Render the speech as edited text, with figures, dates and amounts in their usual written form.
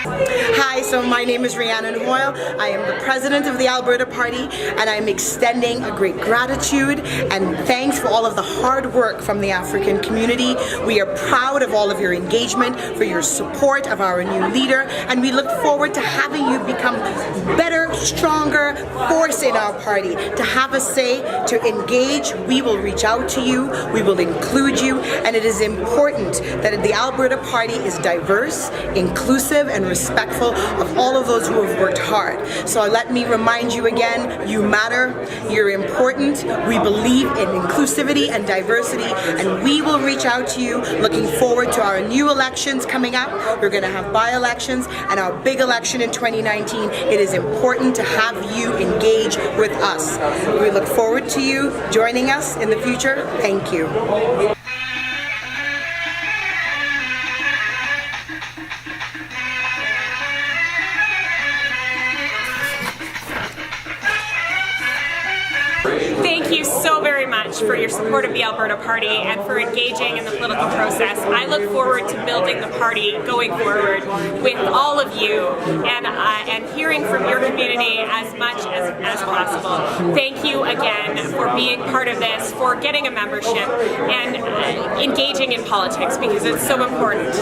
Hi, so my name is Rhiannon Hoyle. I am the president of the Alberta Party, and I'm extending a great gratitude and thanks for all of the hard work from the African community. We are proud of all of your engagement, for your support of our new leader, and we look forward to having you become better, stronger force in our party, to have a say, to engage. We will reach out to you, we will include you, and it is important that the Alberta Party is diverse, inclusive, and respectful of all of those who have worked hard. So let me remind you again, you matter, you're important, we believe in inclusivity and diversity, and we will reach out to you. Looking forward to our new elections coming up. We're going to have by-elections and our big election in 2019. It is important to have you engage with us. We look forward to you joining us in the future. Thank you. Thank you so very much for your support of the Alberta Party and for engaging in the political process. I look forward to building the party going forward with all of you and hearing from your community as much as possible. Thank you again for being part of this, for getting a membership and engaging in politics, because it's so important.